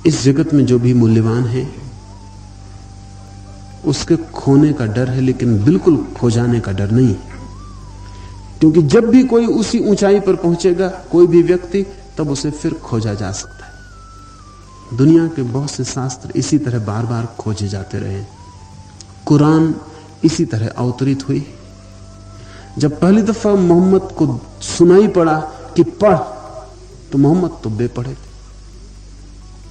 इस जगत में जो भी मूल्यवान है उसके खोने का डर है, लेकिन बिल्कुल खो जाने का डर नहीं। क्योंकि जब भी कोई उसी ऊंचाई पर पहुंचेगा, कोई भी व्यक्ति, तब उसे फिर खोजा जा सकता है। दुनिया के बहुत से शास्त्र इसी तरह बार बार खोजे जाते रहे। कुरान इसी तरह अवतरित हुई। जब पहली दफा मोहम्मद को सुनाई पड़ा कि पढ़, तो मोहम्मद तो बेपढ़े थे,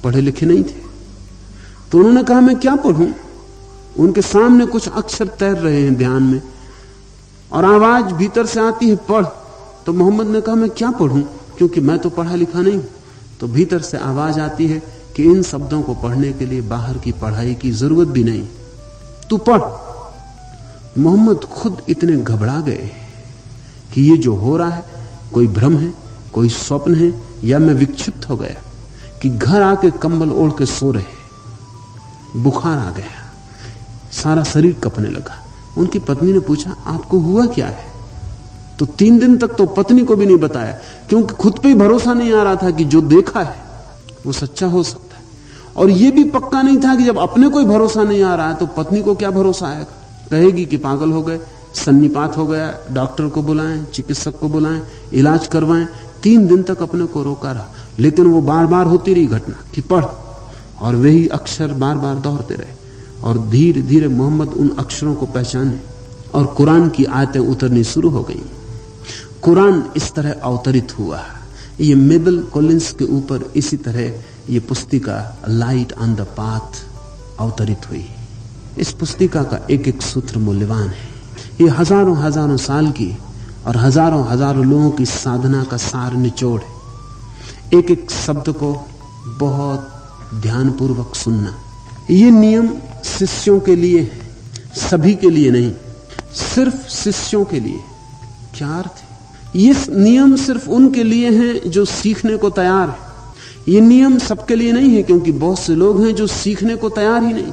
पढ़े लिखे नहीं थे। तो उन्होंने कहा मैं क्या पढ़ूं? उनके सामने कुछ अक्षर तैर रहे हैं ध्यान में और आवाज भीतर से आती है पढ़। तो मोहम्मद ने कहा मैं क्या पढ़ूं, क्योंकि मैं तो पढ़ा लिखा नहीं हूं। तो भीतर से आवाज आती है कि इन शब्दों को पढ़ने के लिए बाहर की पढ़ाई की जरूरत भी नहीं, तू पढ़। मोहम्मद खुद इतने घबरा गए कि ये जो हो रहा है कोई भ्रम है, कोई स्वप्न है, या मैं विक्षिप्त हो गया, कि घर आके कंबल ओढ़ के सो रहे। बुखार आ गया, सारा शरीर कपने लगा। उनकी पत्नी ने पूछा आपको हुआ क्या है? तो 3 दिन तक तो पत्नी को भी नहीं बताया, क्योंकि खुद पे ही भरोसा नहीं आ रहा था कि जो देखा है वो सच्चा हो सकता है। और ये भी पक्का नहीं था कि जब अपने कोई भरोसा नहीं आ रहा है तो पत्नी को क्या भरोसा आएगा। कहेगी कि पागल हो गए, सन्निपात हो गया, डॉक्टर को बुलाएं, चिकित्सक को बुलाएं, इलाज करवाएं। 3 दिन तक अपने को रोका रहा, लेकिन वो बार बार होती रही घटना कि पढ़, और वही अक्षर बार बार दोहराते रहे। और धीरे धीरे मोहम्मद उन अक्षरों को पहचाने और कुरान की आयतें उतरनी शुरू हो गई। कुरान इस तरह अवतरित हुआ। ये मेबल कॉलिंस के ऊपर इसी तरह ये पुस्तिका लाइट ऑन द पाथ अवतरित हुई। इस पुस्तिका का एक एक सूत्र मूल्यवान है। ये हजारों हजारों साल की और हजारों हजारों लोगों की साधना का सार निचोड़ है। एक एक शब्द को बहुत ध्यानपूर्वक सुनना। ये नियम शिष्यों के लिए है, सभी के लिए नहीं, सिर्फ शिष्यों के लिए। क्या अर्थ है? ये नियम सिर्फ उनके लिए हैं जो सीखने को तैयार है। ये नियम सबके लिए नहीं है, क्योंकि बहुत से लोग हैं जो सीखने को तैयार ही नहीं।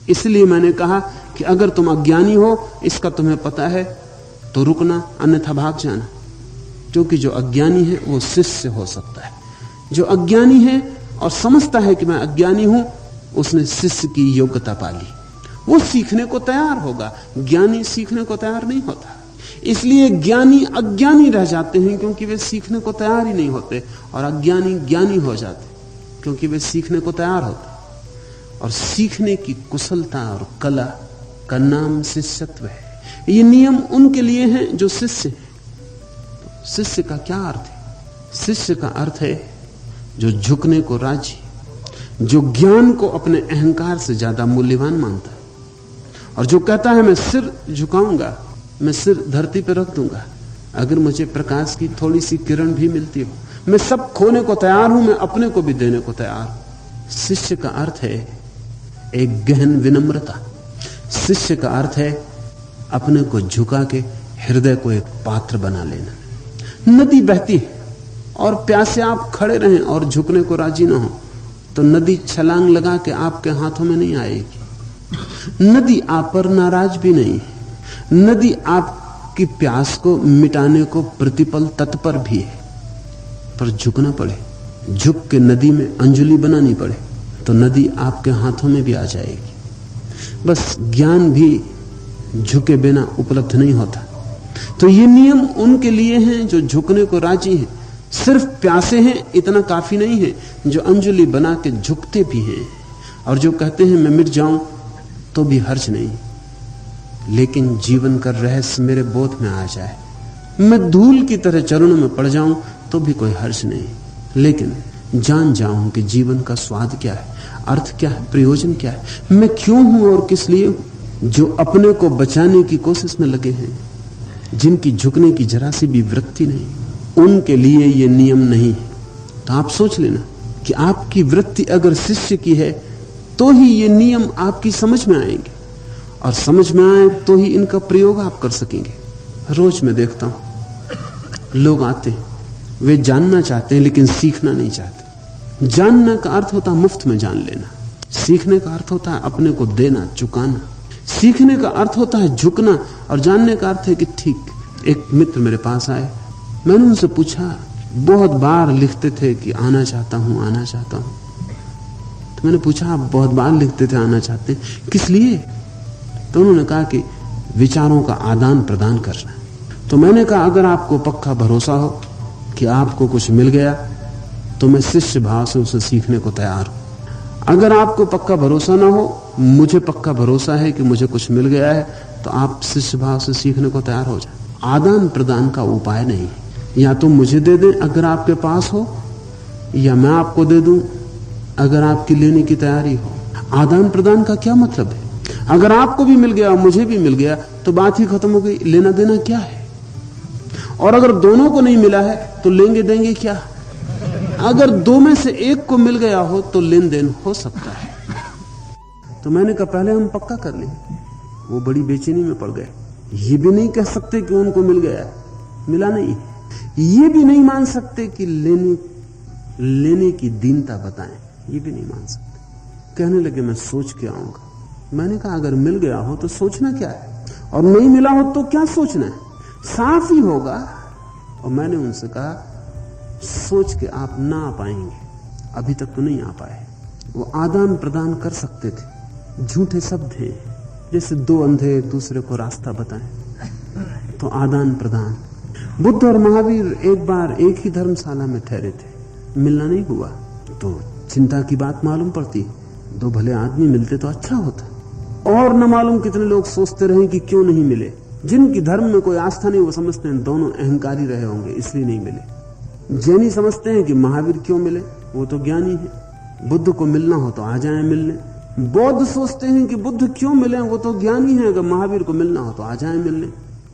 इसलिए मैंने कहा कि अगर तुम अज्ञानी हो, इसका तुम्हें पता है, तो रुकना, अन्यथा भाग जाना। क्योंकि जो अज्ञानी है वो शिष्य हो सकता है। जो अज्ञानी है और समझता है कि मैं अज्ञानी हूं, उसने शिष्य की योग्यता पाली, वो सीखने को तैयार होगा। ज्ञानी सीखने को तैयार नहीं होता। इसलिए ज्ञानी अज्ञानी रह जाते हैं, क्योंकि वे सीखने को तैयार ही नहीं होते, और अज्ञानी ज्ञानी हो जाते क्योंकि वे सीखने को तैयार होते। और सीखने की कुशलता और कला का नाम शिष्यत्व है। ये नियम उनके लिए हैं जो शिष्य हैं। तो शिष्य का क्या अर्थ है? शिष्य का अर्थ है जो झुकने को राजी, जो ज्ञान को अपने अहंकार से ज्यादा मूल्यवान मानता है, और जो कहता है मैं सिर झुकाऊंगा, मैं सिर धरती पर रख दूंगा, अगर मुझे प्रकाश की थोड़ी सी किरण भी मिलती हो, मैं सब खोने को तैयार हूं, मैं अपने को भी देने को तैयार हूं। शिष्य का अर्थ है एक गहन विनम्रता। शिष्य का अर्थ है अपने को झुका के हृदय को एक पात्र बना लेना। नदी बहती है और प्यासे आप खड़े रहें और झुकने को राजी ना हो, तो नदी छलांग लगा के आपके हाथों में नहीं आएगी। नदी आप पर नाराज भी नहीं है। नदी आपकी प्यास को मिटाने को प्रतिपल तत्पर भी है, पर झुकना पड़े। झुक के नदी में अंजुलि बनानी पड़े तो नदी आपके हाथों में भी आ जाएगी। बस ज्ञान भी झुके बिना उपलब्ध नहीं होता। तो ये नियम उनके लिए हैं जो झुकने को राजी हैं। सिर्फ प्यासे हैं इतना काफी नहीं है, जो अंजुलि बना के झुकते भी हैं, और जो कहते हैं मैं मिट जाऊं तो भी हर्ज नहीं, लेकिन जीवन का रहस्य मेरे बोध में आ जाए, मैं धूल की तरह चरणों में पड़ जाऊं तो भी कोई हर्ज नहीं, लेकिन जान जाऊं कि जीवन का स्वाद क्या है, अर्थ क्या है, प्रयोजन क्या है, मैं क्यों हूं और किस लिए हूं। जो अपने को बचाने की कोशिश में लगे हैं, जिनकी झुकने की जरा सी भी वृत्ति नहीं, उनके लिए ये नियम नहीं है। तो आप सोच लेना कि आपकी वृत्ति अगर शिष्य की है तो ही ये नियम आपकी समझ में आएंगे, और समझ में आए तो ही इनका प्रयोग आप कर सकेंगे। रोज मैं देखता हूं लोग आते हैं, वे जानना चाहते हैं लेकिन सीखना नहीं चाहते। जानना का अर्थ होता है मुफ्त में जान लेना, सीखने का अर्थ होता है अपने को देना, चुकाना। सीखने का अर्थ होता है झुकना, और जानने का अर्थ है कि ठीक। एक मित्र मेरे पास आए, मैंने उनसे पूछा, बहुत बार लिखते थे कि आना चाहता हूं, आना चाहता हूं, तो मैंने पूछा, आप बहुत बार लिखते थे आना चाहते, किस लिए? तो उन्होंने कहा कि विचारों का आदान प्रदान करना। तो मैंने कहा, अगर आपको पक्का भरोसा हो कि आपको कुछ मिल गया तो मैं शिष्य भाव से उसे सीखने को तैयार हूं। अगर आपको पक्का भरोसा ना हो, मुझे पक्का भरोसा है कि मुझे कुछ मिल गया है, तो आप शिष्य भाव से सीखने को तैयार हो जाए। आदान प्रदान का उपाय नहीं है। या तो मुझे दे दें अगर आपके पास हो, या मैं आपको दे दूं अगर आपकी लेने की तैयारी हो। आदान प्रदान का क्या मतलब है? अगर आपको भी मिल गया और मुझे भी मिल गया तो बात ही खत्म हो गई। लेना देना क्या है? और अगर दोनों को नहीं मिला है तो लेंगे देंगे क्या? अगर दो में से एक को मिल गया हो तो लेन देन हो सकता है। तो मैंने कहा, पहले हम पक्का कर लें। वो बड़ी बेचैनी में पड़ गए। ये भी नहीं कह सकते कि उनको मिल गया, मिला नहीं। ये भी नहीं मान सकते कि लेने की दीनता बताएं, ये भी नहीं मान सकते। कहने लगे, मैं सोच के आऊंगा। मैंने कहा, अगर मिल गया हो तो सोचना क्या है, और नहीं मिला हो तो क्या सोचना है, साफ ही होगा। और मैंने उनसे कहा, सोच के आप ना आ पाएंगे, अभी तक तो नहीं आ पाए। वो आदान प्रदान कर सकते थे, झूठे शब्द हैं, जैसे दो अंधे एक दूसरे को रास्ता बताएं। तो आदान प्रदान। बुद्ध और महावीर एक बार एक ही धर्मशाला में ठहरे थे, मिलना नहीं हुआ तो चिंता की बात मालूम पड़ती। दो भले आदमी मिलते तो अच्छा होता। और न मालूम कितने लोग सोचते रहे कि क्यों नहीं मिले। जिनकी धर्म में कोई आस्था नहीं, वो समझते हैं दोनों अहंकारी रहे होंगे इसलिए नहीं मिले। जैनी समझते हैं कि महावीर क्यों मिले, वो तो ज्ञानी है। बुद्ध को मिलना हो तो आ जाएं मिलने। बौद्ध सोचते हैं कि बुद्ध क्यों मिले, वो तो ज्ञानी है, अगर महावीर को मिलना हो तो आ जाएं मिलने।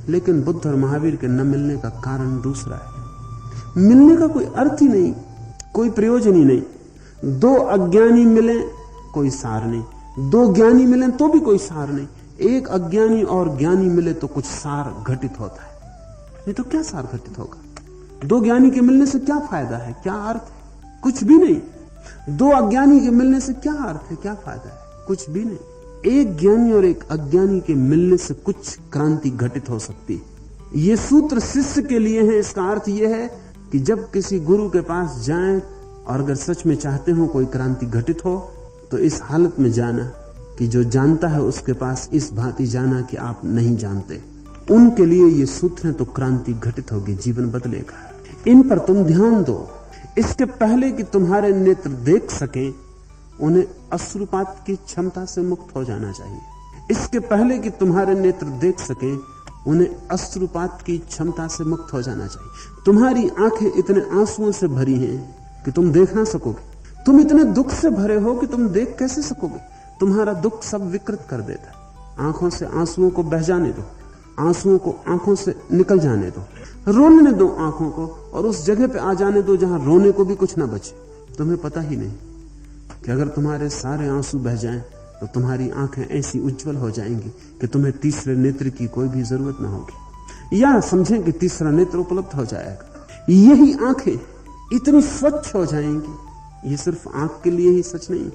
लेकिन बुद्ध और महावीर के न मिलने का कारण दूसरा है। मिलने का कोई अर्थ ही नहीं, कोई प्रयोजन ही नहीं। दो अज्ञानी मिले कोई सार नहीं, दो ज्ञानी मिले तो भी कोई सार नहीं। एक अज्ञानी और ज्ञानी मिले तो कुछ सार घटित होता है, नहीं तो क्या सार घटित होगा? दो ज्ञानी के मिलने से क्या फायदा है, क्या अर्थ है? कुछ भी नहीं। दो अज्ञानी के मिलने से क्या अर्थ है, क्या फायदा है? कुछ भी नहीं। एक ज्ञानी और एक अज्ञानी के मिलने से कुछ क्रांति घटित हो सकती है। ये सूत्र शिष्य के लिए है। इसका अर्थ यह है कि जब किसी गुरु के पास जाएं और अगर सच में चाहते हो कोई क्रांति घटित हो, तो इस हालत में जाना कि जो जानता है उसके पास इस भांति जाना कि आप नहीं जानते। उनके लिए ये सूत्र है, तो क्रांति घटित होगी, जीवन बदलेगा। इन पर तुम ध्यान दो। इसके पहले कि तुम्हारे नेत्र देख सकें, उन्हें अश्रुपात की क्षमता से मुक्त हो जाना चाहिए। इसके पहले कि तुम्हारे नेत्र देख सकें, उन्हें अश्रुपात की क्षमता से मुक्त हो जाना चाहिए। तुम्हारी आंखें इतने आंसुओं से भरी हैं कि तुम देख ना सकोगे। तुम इतने दुख से भरे हो कि तुम देख कैसे सकोगे? तुम्हारा दुख सब विकृत कर देता है। आंखों से आंसुओं को बह जाने दो, आंसुओं को आंखों से निकल जाने दो, रोने दो आंखों को, और उस जगह पे आ जाने दो जहां रोने को भी कुछ ना बचे। तुम्हें पता ही नहीं कि अगर तुम्हारे सारे आंसू बह जाएं तो तुम्हारी आंखें ऐसी उज्जवल हो जाएंगी कि तुम्हें तीसरे नेत्र की कोई भी जरूरत ना होगी, या समझें कि तीसरा नेत्र उपलब्ध हो जाएगा। यही आंखें इतनी स्वच्छ हो जाएंगी। ये सिर्फ आंख के लिए ही सच नहीं,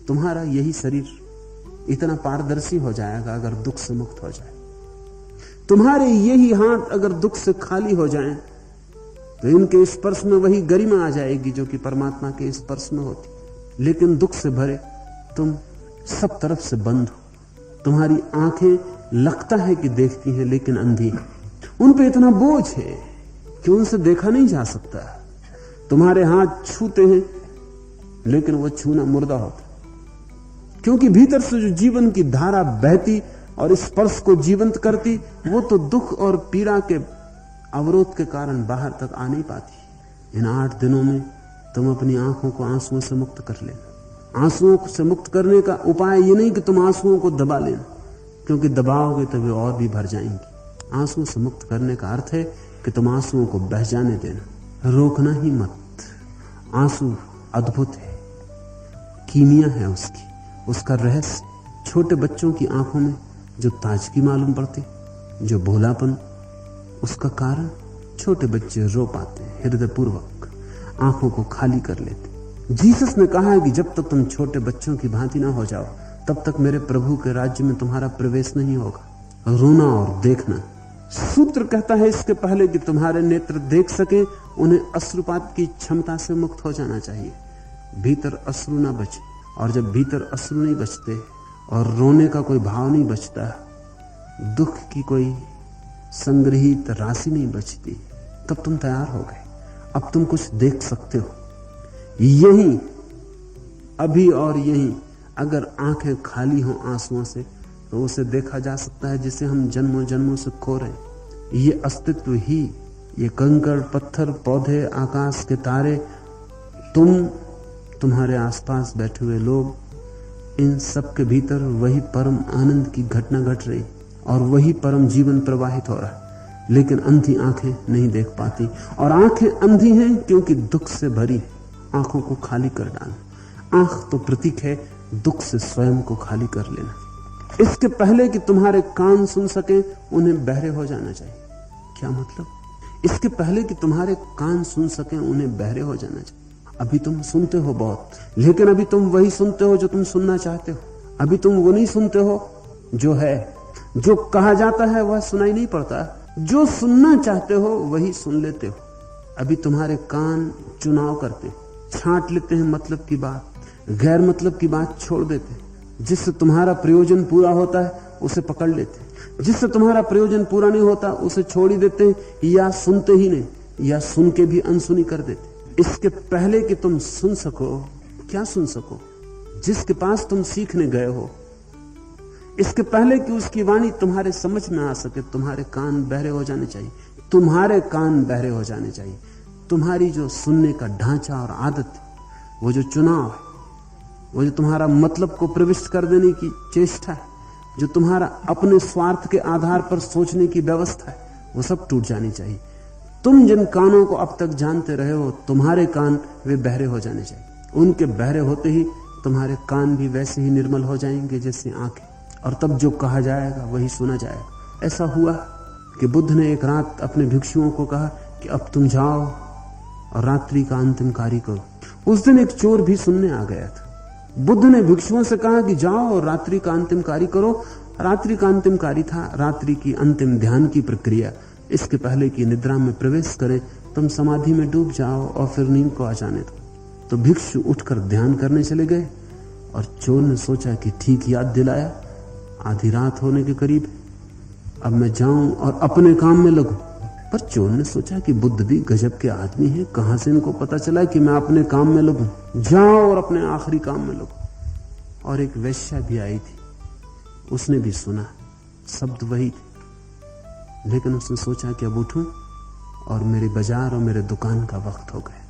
तुम्हारा यही शरीर इतना पारदर्शी हो जाएगा अगर दुख से मुक्त हो जाए। तुम्हारे यही हाथ अगर दुख से खाली हो जाएं, तो इनके स्पर्श में वही गरिमा आ जाएगी जो कि परमात्मा के स्पर्श में होती। लेकिन दुख से भरे तुम सब तरफ से बंद हो। तुम्हारी आंखें लगता है कि देखती हैं लेकिन अंधी हैं। उन पे इतना बोझ है कि उनसे देखा नहीं जा सकता। तुम्हारे हाथ छूते हैं लेकिन वो छूना मुर्दा होता, क्योंकि भीतर से जो जीवन की धारा बहती और स्पर्श को जीवंत करती, वो तो दुख और पीड़ा के अवरोध के कारण बाहर तक आ नहीं पाती। इन 8 दिनों में तुम अपनी आंखों को आंसुओं से मुक्त कर लेना। आंसुओं से मुक्त करने का उपाय ये नहीं कि तुम आंसुओं को दबा लेना, क्योंकि दबाओगे तो वे और भी भर जाएंगे। आंसुओं से मुक्त करने का अर्थ है कि तुम आंसुओं को बह जाने देना, रोकना ही मत। आंसू अद्भुत है, कीमिया है उसका रहस्य। छोटे बच्चों की आंखों में जो ताजगी मालूम पड़ती, जो भोलापन, उसका कारण छोटे बच्चे रो पाते, हृदयपूर्वक आंखों को खाली कर लेते। जीसस ने कहा है कि जब तक तुम छोटे बच्चों की भांति ना हो जाओ, तब तक मेरे प्रभु के राज्य में तुम्हारा प्रवेश नहीं होगा। रोना और देखना। सूत्र कहता है इसके पहले कि तुम्हारे नेत्र देख सके, उन्हें अश्रुपात की क्षमता से मुक्त हो जाना चाहिए। भीतर अश्रु ना बचे, और जब भीतर अश्रु नहीं बचते और रोने का कोई भाव नहीं बचता, दुख की कोई संग्रहित राशि नहीं बचती, तब तुम तैयार हो गए। अब तुम कुछ देख सकते हो। यही अभी और यही अगर आंखें खाली हो आंसुओं से तो उसे देखा जा सकता है जिसे हम जन्मों जन्मों से खो रहे हैं। ये अस्तित्व ही, ये कंकड़ पत्थर पौधे आकाश के तारे, तुम्हारे आसपास बैठे हुए लोग, इन सब के भीतर वही परम आनंद की घटना घट रही और वही परम जीवन प्रवाहित हो रहा है। लेकिन अंधी आंखें नहीं देख पाती, और आंखें अंधी हैं क्योंकि दुख से भरी। आंखों को खाली कर डालना। आंख तो प्रतीक है दुख से स्वयं को खाली कर लेना। इसके पहले कि तुम्हारे कान सुन सके उन्हें बहरे हो जाना चाहिए। क्या मतलब? इसके पहले कि तुम्हारे कान सुन सके उन्हें बहरे हो जाना चाहिए। अभी तुम सुनते हो बहुत, लेकिन अभी तुम वही सुनते हो जो तुम सुनना चाहते हो। अभी तुम वो नहीं सुनते हो जो है। जो कहा जाता है वह सुनाई नहीं पड़ता, जो सुनना चाहते हो वही सुन लेते हो। अभी तुम्हारे कान चुनाव करते, छांट लेते हैं मतलब की बात, गैर मतलब की बात छोड़ देते। जिससे तुम्हारा प्रयोजन पूरा होता है उसे पकड़ लेते, जिससे तुम्हारा प्रयोजन पूरा नहीं होता उसे छोड़ ही देते, या सुनते ही नहीं, या सुन के भी अनसुनी कर देते। इसके पहले कि तुम सुन सको, क्या सुन सको? जिसके पास तुम सीखने गए हो, इसके पहले कि उसकी वाणी तुम्हारे समझ में आ सके, तुम्हारे कान बहरे हो जाने चाहिए। तुम्हारे कान बहरे हो जाने चाहिए। तुम्हारी जो सुनने का ढांचा और आदत है, वो जो चुनाव है, वो जो तुम्हारा मतलब को प्रविष्ट कर देने की चेष्टा है, जो तुम्हारा अपने स्वार्थ के आधार पर सोचने की व्यवस्था है, वो सब टूट जानी चाहिए। तुम जिन कानों को अब तक जानते रहे हो, तुम्हारे कान वे बहरे हो जाने चाहिए। उनके बहरे होते ही तुम्हारे कान भी वैसे ही निर्मल हो जाएंगे जैसे आंखें, और तब जो कहा जाएगा वही सुना जाएगा। ऐसा हुआ कि बुद्ध ने एक रात अपने भिक्षुओं को कहा कि अब तुम जाओ और रात्रि का अंतिम कार्य करो। उस दिन एक चोर भी सुनने आ गया था। बुद्ध ने भिक्षुओं से कहा कि जाओ और रात्रि का अंतिम कार्य करो। रात्रि का अंतिम कार्य था रात्रि की अंतिम ध्यान की प्रक्रिया। इसके पहले कि निद्रा में प्रवेश करें, तुम समाधि में डूब जाओ और फिर नींद को आ जाने दो। तो भिक्षु उठकर ध्यान करने चले गए, और चोर ने सोचा कि ठीक याद दिलाया, आधी रात होने के करीब, अब मैं जाऊं और अपने काम में लगूं। पर चोर ने सोचा कि बुद्ध भी गजब के आदमी हैं, कहां से इनको पता चला कि मैं अपने काम में लगूं। जाओ और अपने आखिरी काम में लगो। और एक वेश्या भी आई थी, उसने भी सुना, शब्द वही थे, लेकिन उसने सोचा कि अब उठूं और मेरे बाजार और मेरे दुकान का वक्त हो गया।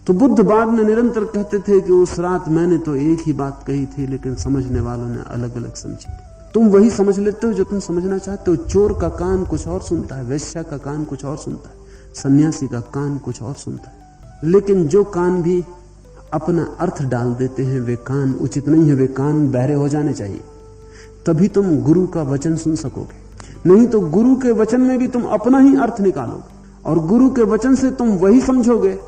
तो बुद्ध बाद में निरंतर कहते थे कि उस रात मैंने तो एक ही बात कही थी, लेकिन समझने वालों ने अलग अलग समझी। तुम वही समझ लेते हो जो तुम समझना चाहते हो। चोर का कान कुछ और सुनता है, वेश्या का कान कुछ और सुनता है, सन्यासी का कान कुछ और सुनता है। लेकिन जो कान भी अपना अर्थ डाल देते हैं वे कान उचित नहीं है, वे कान बहरे हो जाने चाहिए। तभी तुम गुरु का वचन सुन सकोगे। नहीं तो गुरु के वचन में भी तुम अपना ही अर्थ निकालोगे, और गुरु के वचन से तुम वही समझोगे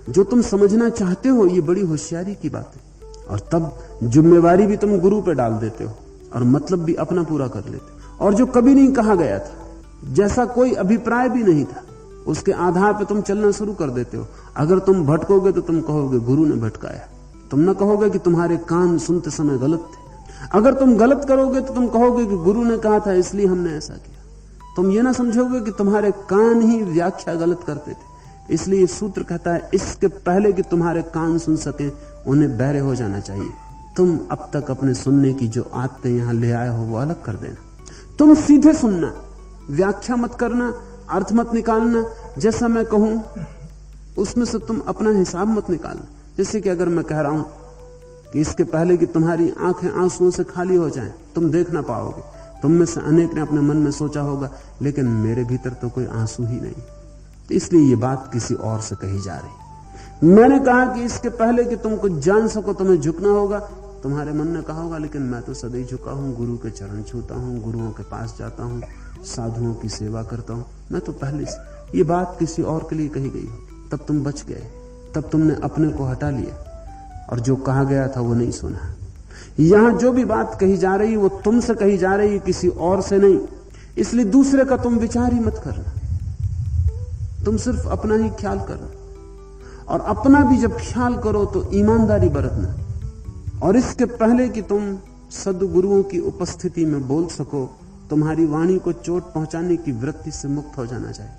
जो तुम समझना चाहते हो। ये बड़ी होशियारी की बात है। और तब जिम्मेवारी भी तुम गुरु पे डाल देते हो और मतलब भी अपना पूरा कर लेते हो। और जो कभी नहीं कहा गया था, जैसा कोई अभिप्राय भी नहीं था, उसके आधार पर तुम चलना शुरू कर देते हो। अगर तुम भटकोगे तो तुम कहोगे गुरु ने भटकाया, तुम न कहोगे कि तुम्हारे कान सुनते समय गलत थे। अगर तुम गलत करोगे तो तुम कहोगे कि गुरु ने कहा था इसलिए हमने ऐसा किया। तुम ये ना समझोगे कि तुम्हारे कान ही व्याख्या गलत करते थे। इसलिए सूत्र कहता है इसके पहले कि तुम्हारे कान सुन सके उन्हें बहरे हो जाना चाहिए। तुम अब तक अपने सुनने की जो आदतें यहां ले आए हो वो अलग कर देना। तुम सीधे सुनना, व्याख्या मत करना, अर्थ मत निकालना। जैसा मैं कहूं उसमें से तुम अपना हिसाब मत निकालना। जैसे कि अगर मैं कह रहा हूं कि इसके पहले कि तुम्हारी आंखें आंसुओं से खाली हो जाएं, तुम देख ना पाओगे। तुम में से अनेक ने अपने मन में सोचा होगा लेकिन मेरे भीतर तो कोई आंसू ही नहीं, तो इसलिए ये बात किसी और से कही जा रही। मैंने कहा कि इसके पहले कि तुम कुछ जान सको तुम्हें झुकना होगा। तुम्हारे मन ने कहा होगा लेकिन मैं तो सदैव झुका हूं, गुरु के चरण छूता हूं, गुरुओं के पास जाता हूं, साधुओं की सेवा करता हूं। मैं तो पहले से, ये बात किसी और के लिए कही गई हो, तब तुम बच गए। तब तुमने अपने को हटा लिया और जो कहा गया था वो नहीं सुना। यहां जो भी बात कही जा रही वो तुमसे कही जा रही, किसी और से नहीं। इसलिए दूसरे का तुम विचार ही मत करना, तुम सिर्फ अपना ही ख्याल करना। और अपना भी जब ख्याल करो तो ईमानदारी बरतना और इसके पहले कि तुम सद्गुरुओं की उपस्थिति में बोल सको, तुम्हारी वाणी को चोट पहुंचाने की वृत्ति से मुक्त हो जाना चाहिए।